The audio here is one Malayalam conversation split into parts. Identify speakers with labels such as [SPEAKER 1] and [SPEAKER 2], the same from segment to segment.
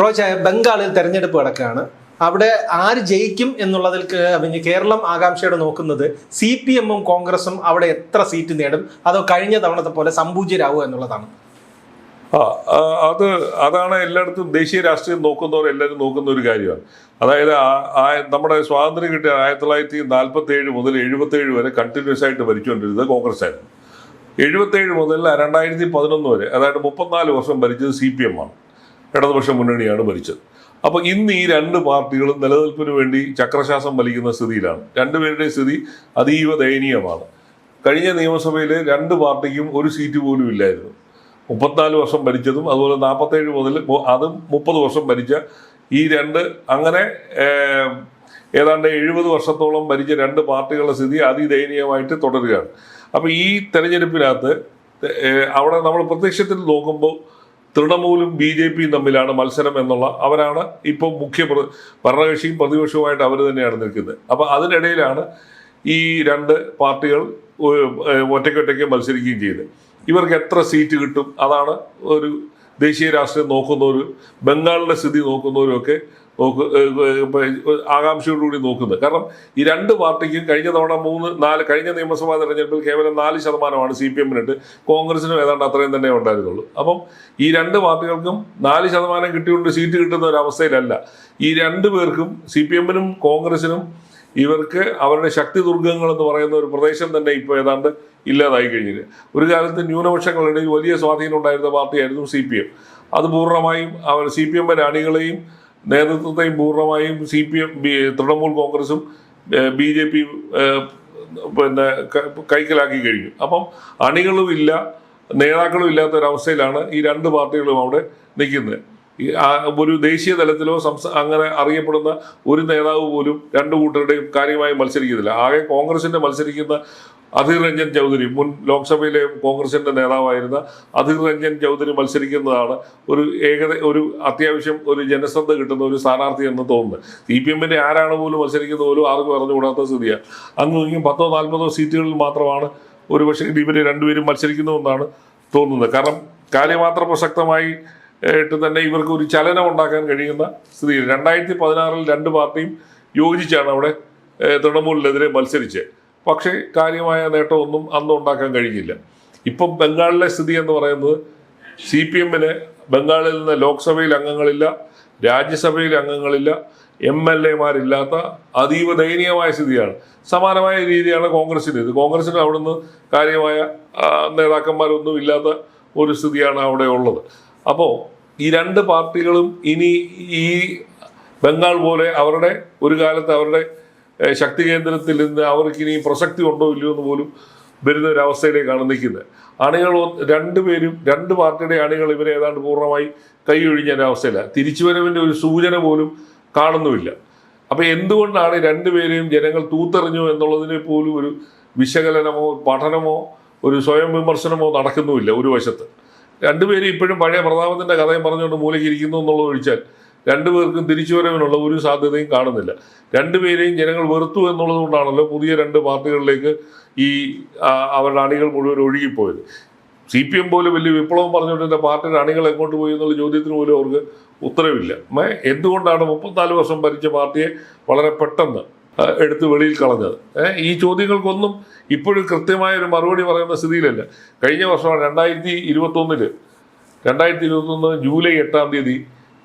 [SPEAKER 1] റോജ, ബംഗാളിൽ തെരഞ്ഞെടുപ്പ് നടക്കുകയാണ്. അവിടെ ആര് ജയിക്കും എന്നുള്ളതിൽ കേരളം ആകാംക്ഷയോടെ നോക്കുന്നത് CPM-ഉം കോൺഗ്രസും അവിടെ എത്ര സീറ്റ് നേടും, അതോ കഴിഞ്ഞ തവണത്തെ പോലെ സംപൂജ്യരാകുക എന്നുള്ളതാണ്.
[SPEAKER 2] അതാണ് എല്ലായിടത്തും ദേശീയ രാഷ്ട്രീയം നോക്കുന്നവർ എല്ലാവരും നോക്കുന്ന ഒരു കാര്യമാണ്. അതായത് നമ്മുടെ സ്വാതന്ത്ര്യം കിട്ടിയ 1947 മുതൽ 77 വരെ കണ്ടിന്യൂസ് ആയിട്ട് ഭരിച്ചുകൊണ്ടിരുന്നത് കോൺഗ്രസ് ആയിരുന്നു. 77 മുതൽ 2011 വരെ, അതായത് 34 വർഷം ഭരിച്ചത് CPM ആണ്, ഇടതുപക്ഷ മുന്നണിയാണ് ഭരിച്ചത്. അപ്പോൾ ഇന്ന് ഈ രണ്ട് പാർട്ടികളും നിലനിൽപ്പിന് വേണ്ടി ചക്രശ്വാസം വലിക്കുന്ന സ്ഥിതിയിലാണ്. രണ്ടുപേരുടെയും സ്ഥിതി അതീവ ദയനീയമാണ്. കഴിഞ്ഞ നിയമസഭയിൽ രണ്ട് പാർട്ടിക്കും ഒരു സീറ്റ് പോലും ഇല്ലായിരുന്നു. 34 വർഷം ഭരിച്ചതും അതുപോലെ 47 മുതൽ അതും 30 വർഷം ഭരിച്ച ഈ രണ്ട്, അങ്ങനെ ഏതാണ്ട് 70 വർഷത്തോളം ഭരിച്ച രണ്ട് പാർട്ടികളുടെ സ്ഥിതി അതിദയനീയമായിട്ട് തുടരുകയാണ്. അപ്പോൾ ഈ തെരഞ്ഞെടുപ്പിനകത്ത് അവിടെ നമ്മൾ പ്രത്യക്ഷത്തിൽ നോക്കുമ്പോൾ തൃണമൂലും BJP-യും തമ്മിലാണ് മത്സരം എന്നുള്ള, അവരാണ് ഇപ്പോൾ മുഖ്യ ഭരണകക്ഷിയും പ്രതിപക്ഷവുമായിട്ട് അവർ തന്നെയാണ് നിൽക്കുന്നത്. അപ്പോൾ അതിനിടയിലാണ് ഈ രണ്ട് പാർട്ടികൾ ഒറ്റയ്ക്കൊറ്റയ്ക്ക് മത്സരിക്കുകയും ചെയ്തത്. ഇവർക്ക് എത്ര സീറ്റ് കിട്ടും, അതാണ് ഒരു ദേശീയ രാഷ്ട്രീയം നോക്കുന്നവരും ബംഗാളിലെ സ്ഥിതി നോക്കുന്നവരും ഒക്കെ ആകാംക്ഷയോടുകൂടി നോക്കുന്നത്. കാരണം ഈ രണ്ട് പാർട്ടിക്കും കഴിഞ്ഞ തവണ 3-4 കഴിഞ്ഞ നിയമസഭാ തെരഞ്ഞെടുപ്പിൽ കേവലം 4% CPM-നിട്ട്, കോൺഗ്രസിനും ഏതാണ്ട് അത്രയും തന്നെ ഉണ്ടായിരുന്നുള്ളൂ. അപ്പം ഈ രണ്ട് പാർട്ടികൾക്കും 4% കിട്ടിക്കൊണ്ട് സീറ്റ് കിട്ടുന്ന ഒരു അവസ്ഥയിലല്ല. ഈ രണ്ടു പേർക്കും, CPM-നും കോൺഗ്രസിനും, ഇവർക്ക് അവരുടെ ശക്തി ദുർഗങ്ങൾ എന്ന് പറയുന്ന ഒരു പ്രദേശം തന്നെ ഇപ്പോൾ ഏതാണ്ട് ഇല്ലാതായി കഴിഞ്ഞില്ല. ഒരു കാലത്ത് ന്യൂനപക്ഷങ്ങളുടെ വലിയ സ്വാധീനം ഉണ്ടായിരുന്ന പാർട്ടിയായിരുന്നു CPM. അത് പൂർണ്ണമായും അവർ CPM-ന്റെ അണികളെയും നേതൃത്വത്തെയും പൂർണ്ണമായും തൃണമൂൽ കോൺഗ്രസും BJP-യും പിന്നെ കൈക്കലാക്കി കഴിഞ്ഞു. അപ്പം അണികളും ഇല്ല, നേതാക്കളും ഇല്ലാത്ത ഒരവസ്ഥയിലാണ് ഈ രണ്ട് പാർട്ടികളും അവിടെ നിൽക്കുന്നത്. ഒരു ദേശീയ തലത്തിലോ അങ്ങനെ അറിയപ്പെടുന്ന ഒരു നേതാവ് പോലും രണ്ടു കൂട്ടരുടെയും കാര്യമായി മത്സരിക്കുന്നില്ല. ആകെ കോൺഗ്രസിന്റെ മത്സരിക്കുന്ന അധീർ രഞ്ജൻ ചൗധരി, മുൻ ലോക്സഭയിലെ കോൺഗ്രസിന്റെ നേതാവായിരുന്ന അധീർ രഞ്ജൻ ചൗധരി മത്സരിക്കുന്നതാണ് ഒരു അത്യാവശ്യം ഒരു ജനശ്രദ്ധ കിട്ടുന്ന ഒരു സ്ഥാനാർത്ഥി എന്ന് തോന്നുന്നത്. CPM-ന്റെ ആരാണ് പോലും മത്സരിക്കുന്നത് പോലും ആർക്കും അറിഞ്ഞുകൂടാത്ത സ്ഥിതിയാണ്. അങ്ങും ഇങ്ങും 10-40 സീറ്റുകളിൽ മാത്രമാണ് ഒരു പക്ഷേ ഇവർ രണ്ടുപേരും മത്സരിക്കുന്നതെന്നാണ് തോന്നുന്നത്. കാരണം കാര്യമാത്ര പ്രസക്തമായി തന്നെ ഇവർക്ക് ഒരു ചലനം ഉണ്ടാക്കാൻ കഴിയുന്ന സ്ഥിതിയിൽ 2016 രണ്ട് പാർട്ടിയും യോജിച്ചാണ് അവിടെ തൃണമൂലിനെതിരെ മത്സരിച്ചത്. പക്ഷേ കാര്യമായ നേട്ടമൊന്നും അന്ന് ഉണ്ടാക്കാൻ കഴിഞ്ഞില്ല. ഇപ്പം ബംഗാളിലെ സ്ഥിതി എന്ന് പറയുന്നത് CPM-ന് ബംഗാളിൽ നിന്ന് ലോക്സഭയിൽ അംഗങ്ങളില്ല, രാജ്യസഭയിൽ അംഗങ്ങളില്ല, MLA-മാരില്ലാത്ത അതീവ ദയനീയമായ സ്ഥിതിയാണ്. സമാനമായ രീതിയാണ് കോൺഗ്രസിന്. കോൺഗ്രസിന് അവിടുന്ന് കാര്യമായ നേതാക്കന്മാരൊന്നും ഇല്ലാത്ത ഒരു സ്ഥിതിയാണ് അവിടെ ഉള്ളത്. അപ്പോൾ ഈ രണ്ട് പാർട്ടികളും ഇനി ഈ ബംഗാൾ പോലെ അവരുടെ ഒരു കാലത്ത് അവരുടെ ശക്തി കേന്ദ്രത്തിൽ നിന്ന് അവർക്ക് ഇനി പ്രസക്തി ഉണ്ടോ ഇല്ലയോ എന്ന് പോലും വരുന്ന ഒരു അവസ്ഥയിലേക്കാണ് നിൽക്കുന്നത്. അണികൾ രണ്ടുപേരും, രണ്ട് പാർട്ടിയുടെ അണികൾ ഇവരെ ഏതാണ്ട് പൂർണ്ണമായി കൈയൊഴിഞ്ഞ ഒരവസ്ഥയില്ല. തിരിച്ചുവരവിൻ്റെ ഒരു സൂചന പോലും കാണുന്നുമില്ല. അപ്പം എന്തുകൊണ്ടാണ് രണ്ടുപേരെയും ജനങ്ങൾ തൂത്തെറിഞ്ഞു എന്നുള്ളതിനെ പോലും ഒരു വിശകലനമോ പഠനമോ ഒരു സ്വയം വിമർശനമോ നടക്കുന്നുമില്ല. ഒരു വശത്ത് രണ്ടുപേരും ഇപ്പോഴും പഴയ പ്രതാപത്തിൻ്റെ കഥയും പറഞ്ഞുകൊണ്ട് മൂലയ്ക്കിരിക്കുന്നു എന്നുള്ളത് ഒഴിച്ചാൽ രണ്ടുപേർക്കും തിരിച്ചുവരവിനുള്ള ഒരു സാധ്യതയും കാണുന്നില്ല. രണ്ടുപേരെയും ജനങ്ങൾ വെറുത്തു എന്നുള്ളത് കൊണ്ടാണല്ലോ പുതിയ രണ്ട് പാർട്ടികളിലേക്ക് ഈ അവരുടെ അണികൾ മുഴുവൻ ഒഴുകിപ്പോയത്. CPM പോലും വലിയ വിപ്ലവം പറഞ്ഞുകൊണ്ടിരുന്ന പാർട്ടിയുടെ അണികൾ എങ്ങോട്ട് പോയി എന്നുള്ള ചോദ്യത്തിന് പോലും അവർക്ക് ഉത്തരവില്ല. എന്തുകൊണ്ടാണ് 34 വർഷം ഭരിച്ച പാർട്ടിയെ വളരെ പെട്ടെന്ന് എടുത്ത് വെളിയിൽ കളഞ്ഞത്? ഈ ചോദ്യങ്ങൾക്കൊന്നും ഇപ്പോഴും കൃത്യമായ ഒരു മറുപടി പറയുന്ന സ്ഥിതിയിലല്ല. കഴിഞ്ഞ വർഷമാണ് 2021 ജൂലൈ 8-ാം തീയതി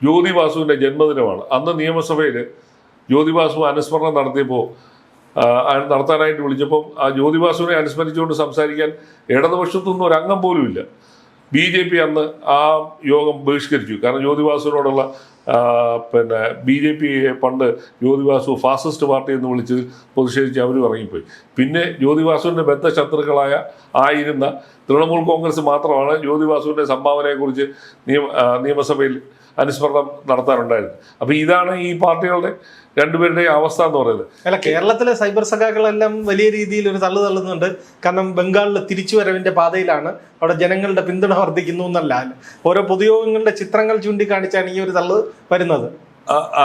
[SPEAKER 2] ജ്യോതി ബാസുവിൻ്റെ ജന്മദിനമാണ്. അന്ന് നിയമസഭയിൽ ജ്യോതി ബാസു അനുസ്മരണം നടത്താനായിട്ട് വിളിച്ചപ്പോൾ ആ ജ്യോതി ബാസുവിനെ അനുസ്മരിച്ചുകൊണ്ട് സംസാരിക്കാൻ ഇടതുപക്ഷത്തൊന്നും ഒരു അംഗം പോലും ഇല്ല. BJP അന്ന് ആ യോഗം ബഹിഷ്കരിച്ചു. കാരണം ജ്യോതി ബാസുവിനോടുള്ള BJP-യെ പണ്ട് ജ്യോതി ബാസു ഫാസിസ്റ്റ് പാർട്ടി എന്ന് വിളിച്ച് പ്രതിഷേധിച്ച് അവർ ഇറങ്ങിപ്പോയി. പിന്നെ ജ്യോതി ബാസുവിൻ്റെ ബദ്ധശത്രുക്കളായ ആയിരുന്ന തൃണമൂൽ കോൺഗ്രസ് മാത്രമാണ് ജ്യോതി ബാസുവിൻ്റെ സംഭാവനയെക്കുറിച്ച് നിയമസഭയിൽ അനുസ്മരണം നടത്താനുണ്ടായിരുന്നു. അപ്പോൾ ഇതാണ് ഈ പാർട്ടികളുടെ രണ്ടുപേരുടെയും അവസ്ഥ എന്ന് പറയുന്നത്.
[SPEAKER 1] അല്ല, കേരളത്തിലെ സൈബർ സഖാക്കളെല്ലാം വലിയ രീതിയിൽ ഒരു തള്ളുന്നുണ്ട്. കാരണം ബംഗാളിലെ തിരിച്ചുവരവിന്റെ പാതയിലാണ്, അവിടെ ജനങ്ങളുടെ പിന്തുണ വർദ്ധിക്കുന്നു എന്നല്ല, ഓരോ പൊതുയോഗങ്ങളുടെ ചിത്രങ്ങൾ ചൂണ്ടിക്കാണിച്ചാണ് ഈ ഒരു തള്ളു വരുന്നത്.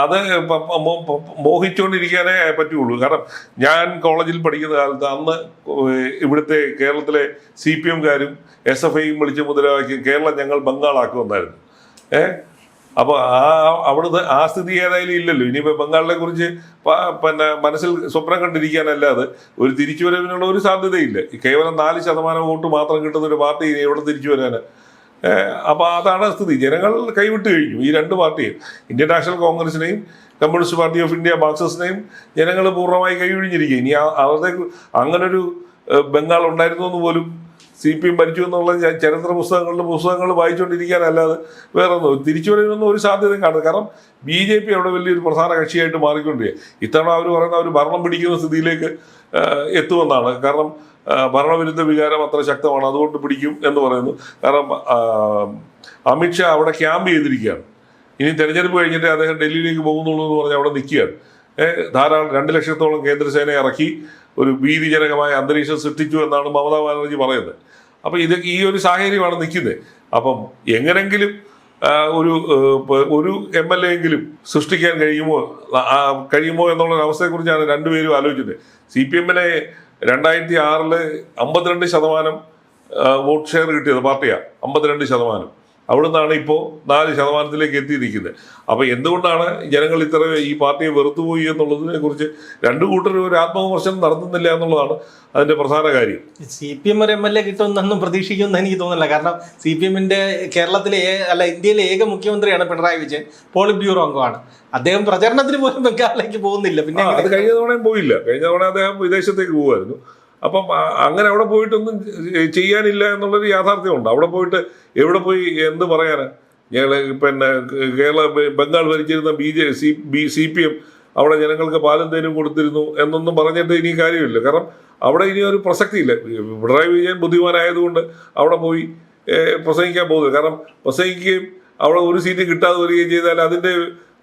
[SPEAKER 2] അത് മോഹിച്ചുകൊണ്ടിരിക്കാനേ പറ്റുള്ളൂ. കാരണം ഞാൻ കോളേജിൽ പഠിക്കുന്ന കാലത്ത് അന്ന് ഇവിടുത്തെ കേരളത്തിലെ CPM-കാരും SFI-യും വിളിച്ച് മുദ്രാവാക്യം കേരളം ഞങ്ങൾ ബംഗാളാക്കുമെന്നായിരുന്നു. അപ്പോൾ അവിടുന്ന് ആ സ്ഥിതി ഏതായാലും ഇല്ലല്ലോ. ഇനിയിപ്പോൾ ബംഗാളിനെ കുറിച്ച് പിന്നെ മനസ്സിൽ സ്വപ്നം കണ്ടിരിക്കാനല്ലാതെ ഒരു തിരിച്ചുവരവിനുള്ള ഒരു സാധ്യതയില്ല. കേവലം 4% വോട്ട് മാത്രം കിട്ടുന്ന ഒരു പാർട്ടി എവിടെ തിരിച്ചു വരാന്? അപ്പോൾ അതാണ് സ്ഥിതി. ജനങ്ങൾ കൈവിട്ട് കഴിഞ്ഞു ഈ രണ്ട് പാർട്ടിയും. ഇന്ത്യൻ നാഷണൽ കോൺഗ്രസിനെയും കമ്മ്യൂണിസ്റ്റ് പാർട്ടി ഓഫ് ഇന്ത്യ മാർക്സിസ്റ്റിനെയും ജനങ്ങൾ പൂർണ്ണമായി കൈയൊഴിഞ്ഞിരിക്കുക. ഇനി അവരുടെ അങ്ങനൊരു ബംഗാൾ ഉണ്ടായിരുന്നു എന്ന് പോലും CPM ഭരിച്ചു എന്നുള്ള ചരിത്ര പുസ്തകങ്ങൾ വായിച്ചുകൊണ്ടിരിക്കാനല്ലാതെ വേറെ ഒന്നും തിരിച്ചുവരവിനൊന്നും ഒരു സാധ്യതയും കാണുന്നത്. കാരണം BJP അവിടെ വലിയൊരു പ്രധാന കക്ഷിയായിട്ട് മാറിക്കൊണ്ടിരിക്കുക. ഇത്തവണ അവർ പറയുന്ന അവർ ഭരണം പിടിക്കുന്ന സ്ഥിതിയിലേക്ക് എത്തുമെന്നാണ്. കാരണം ഭരണവിരുദ്ധ വികാരം അത്ര ശക്തമാണ്, അതുകൊണ്ട് പിടിക്കും എന്ന് പറയുന്നു. കാരണം അമിത്ഷാ അവിടെ ക്യാമ്പ് ചെയ്തിരിക്കുകയാണ്. ഇനി തെരഞ്ഞെടുപ്പ് കഴിഞ്ഞിട്ട് അദ്ദേഹം ഡൽഹിയിലേക്ക് പോകുന്നുള്ളൂ എന്ന് പറഞ്ഞ് അവിടെ നിൽക്കുകയാണ്. ധാരാളം 2 ലക്ഷത്തോളം കേന്ദ്രസേനയെ ഇറക്കി ഒരു ഭീതിജനകമായ അന്തരീക്ഷം സൃഷ്ടിച്ചു എന്നാണ് മമതാ ബാനർജി പറയുന്നത്. അപ്പം ഇതൊക്കെ ഈ ഒരു സാഹചര്യമാണ് നിൽക്കുന്നത്. അപ്പം എങ്ങനെങ്കിലും ഒരു MLA എങ്കിലും സൃഷ്ടിക്കാൻ കഴിയുമോ എന്നുള്ള അവസ്ഥയെക്കുറിച്ചാണ് രണ്ടുപേരും ആലോചിച്ചത്. CPM-നെ 2006 52% വോട്ട് ഷെയർ കിട്ടിയത് പാർട്ടിയാണ്, 52%. അവിടെ നിന്നാണ് ഇപ്പോൾ 4% എത്തിയിരിക്കുന്നത്. അപ്പം എന്തുകൊണ്ടാണ് ജനങ്ങൾ ഇത്ര ഈ പാർട്ടിയെ വെറുത്തുപോയി എന്നുള്ളതിനെ കുറിച്ച് രണ്ടു കൂട്ടരും ഒരു ആത്മവിമർശനം നടത്തുന്നില്ല എന്നുള്ളതാണ് അതിന്റെ പ്രധാന കാര്യം.
[SPEAKER 1] CPM ഒരു MLA കിട്ടുമെന്നൊന്നും പ്രതീക്ഷിക്കുമെന്ന് എനിക്ക് തോന്നുന്നില്ല. കാരണം CPM-ന്റെ കേരളത്തിലെ ഇന്ത്യയിലെ ഏക മുഖ്യമന്ത്രിയാണ് പിണറായി വിജയൻ, പോളിറ്റ് ബ്യൂറോ അംഗമാണ്. അദ്ദേഹം പ്രചരണത്തിന് പോലും ബംഗാളിലേക്ക് പോകുന്നില്ല. പിന്നെ
[SPEAKER 2] അത് കഴിഞ്ഞ തവണയും പോയില്ല. കഴിഞ്ഞ തവണ അദ്ദേഹം വിദേശത്തേക്ക് പോകുമായിരുന്നു. അപ്പം അങ്ങനെ അവിടെ പോയിട്ടൊന്നും ചെയ്യാനില്ല എന്നുള്ളൊരു യാഥാർത്ഥ്യമുണ്ട്. അവിടെ പോയിട്ട് എവിടെ പോയി എന്ത് പറയാന്? പിന്നെ ബംഗാൾ ഭരിച്ചിരുന്ന CPM അവിടെ ജനങ്ങൾക്ക് പാലും തേനും കൊടുത്തിരുന്നു എന്നൊന്നും പറഞ്ഞിട്ട് ഇനി കാര്യമില്ല. കാരണം അവിടെ ഇനി ഒരു പ്രസക്തിയില്ല. പിണറായി വിജയൻ ബുദ്ധിമാനായതുകൊണ്ട് അവിടെ പോയി പ്രസംഗിക്കാൻ പോകുന്നത്. കാരണം പ്രസംഗിക്കുകയും അവിടെ ഒരു സീറ്റ് കിട്ടാതെ വരികയും ചെയ്താൽ അതിൻ്റെ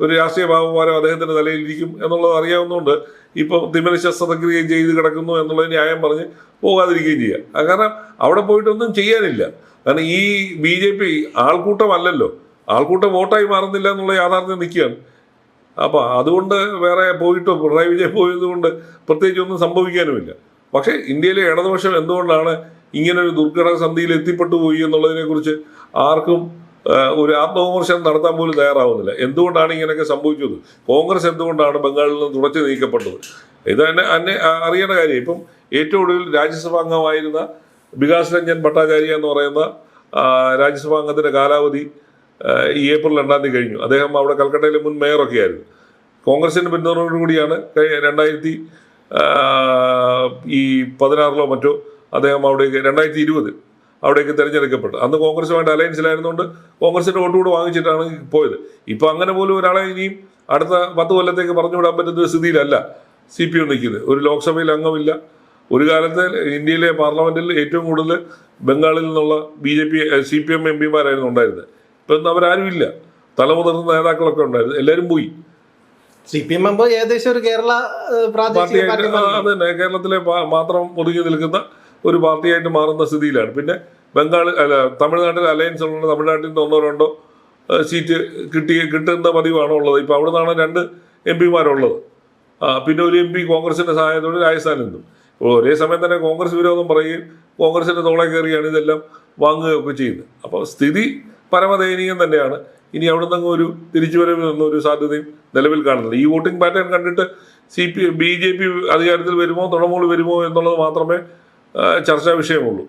[SPEAKER 2] ഒരു രാഷ്ട്രീയ ഭാവമാനം അദ്ദേഹത്തിൻ്റെ തലയിലിരിക്കും എന്നുള്ളത് അറിയാവുന്നതുകൊണ്ട് ഇപ്പോൾ തിമിര ശസ്ത്രക്രിയ ചെയ്ത് കിടക്കുന്നു എന്നുള്ള ന്യായം പറഞ്ഞ് പോകാതിരിക്കുകയും ചെയ്യാം. കാരണം അവിടെ പോയിട്ടൊന്നും ചെയ്യാനില്ല. കാരണം ഈ BJP ആൾക്കൂട്ടമല്ലല്ലോ, ആൾക്കൂട്ടം വോട്ടായി മാറുന്നില്ല എന്നുള്ള യാഥാർത്ഥ്യം നിൽക്കുകയാണ്. അപ്പം അതുകൊണ്ട് വേറെ പോയിട്ടോ പിണറായി വിജയൻ പോയതുകൊണ്ട് പ്രത്യേകിച്ച് ഒന്നും സംഭവിക്കാനുമില്ല. പക്ഷേ ഇന്ത്യയിലെ ഇടതുപക്ഷം എന്തുകൊണ്ടാണ് ഇങ്ങനൊരു ദുർഘട സന്ധിയിൽ എത്തിപ്പെട്ടു പോയി എന്നുള്ളതിനെക്കുറിച്ച് ആർക്കും ഒരു ആത്മവിമർശനം നടത്താൻ പോലും തയ്യാറാവുന്നില്ല. എന്തുകൊണ്ടാണ് ഇങ്ങനെയൊക്കെ സംഭവിച്ചത്? കോൺഗ്രസ് എന്തുകൊണ്ടാണ് ബംഗാളിൽ നിന്ന് തുടച്ചു നീക്കപ്പെട്ടത്? ഇത് തന്നെ അറിയേണ്ട കാര്യം. ഇപ്പം ഏറ്റവും ഒടുവിൽ രാജ്യസഭാ അംഗമായിരുന്ന വികാസ് രഞ്ജൻ ഭട്ടാചാര്യ എന്ന് പറയുന്ന രാജ്യസഭാ അംഗത്തിൻ്റെ കാലാവധി ഈ ഏപ്രിൽ 2 കഴിഞ്ഞു. അദ്ദേഹം അവിടെ കൽക്കട്ടയിലെ മുൻ മേയറൊക്കെ ആയിരുന്നു. കോൺഗ്രസിൻ്റെ പിന്തുണയോടുകൂടിയാണ് 2016 മറ്റോ അദ്ദേഹം അവിടേക്ക് 2020 അവിടേക്ക് തിരഞ്ഞെടുക്കപ്പെട്ടു. അന്ന് കോൺഗ്രസുമായിട്ട് അലയൻസിലായിരുന്നുകൊണ്ട് കോൺഗ്രസിന്റെ വോട്ട് കൂടെ വാങ്ങിച്ചിട്ടാണ് പോയത്. ഇപ്പൊ അങ്ങനെ പോലും ഒരാളെ ഇനിയും അടുത്ത 10 കൊല്ലത്തേക്ക് പറഞ്ഞുവിടാൻ പറ്റുന്ന സ്ഥിതിയിലല്ല CPM നിൽക്കുന്നത്. ഒരു ലോക്സഭയിൽ അംഗമില്ല. ഒരു കാലത്ത് ഇന്ത്യയിലെ പാർലമെന്റിൽ ഏറ്റവും കൂടുതൽ ബംഗാളിൽ നിന്നുള്ള CPM MP-മാരായിരുന്നു ഉണ്ടായിരുന്നത്. ഇപ്പം അവരാരും ഇല്ല. തലമുതിർന്ന നേതാക്കളൊക്കെ ഉണ്ടായിരുന്നു, എല്ലാവരും പോയി.
[SPEAKER 1] CPM ഏകദേശം ഒരു കേരള
[SPEAKER 2] പാർട്ടിയായിട്ട് അത് തന്നെ കേരളത്തിലെ മാത്രം ഒതുങ്ങി നിൽക്കുന്ന ഒരു പാർട്ടിയായിട്ട് മാറുന്ന സ്ഥിതിയിലാണ്. പിന്നെ തമിഴ്നാട്ടിൽ അലയൻസ് ഉള്ള തമിഴ്നാട്ടിൽ നിന്ന് 1-2 സീറ്റ് കിട്ടുന്ന പതിവാണ് ഉള്ളത്. ഇപ്പം അവിടെ നിന്നാണ് 2 MP-മാരുള്ളത്. പിന്നെ ഒരു MP കോൺഗ്രസിന്റെ സഹായത്തോടെ രാജസ്ഥാനിൽ നിന്നും. ഒരേ സമയം തന്നെ കോൺഗ്രസ് വിരോധം പറയുകയും കോൺഗ്രസിന്റെ തോളെ കയറിയാണ് ഇതെല്ലാം വാങ്ങുകയൊക്കെ ചെയ്യുന്നത്. അപ്പോൾ സ്ഥിതി പരമദയനീയം തന്നെയാണ്. ഇനി അവിടെ നിന്ന് ഒരു തിരിച്ചുവരവിനൊന്നും ഒരു സാധ്യതയും നിലവിൽ കാണുന്നില്ല. ഈ വോട്ടിംഗ് പാറ്റേൺ കണ്ടിട്ട് BJP അധികാരത്തിൽ വരുമോ തൃണമൂൽ വരുമോ എന്നുള്ളത് മാത്രമേ ചർച്ചാ വിഷയമുള്ളൂ.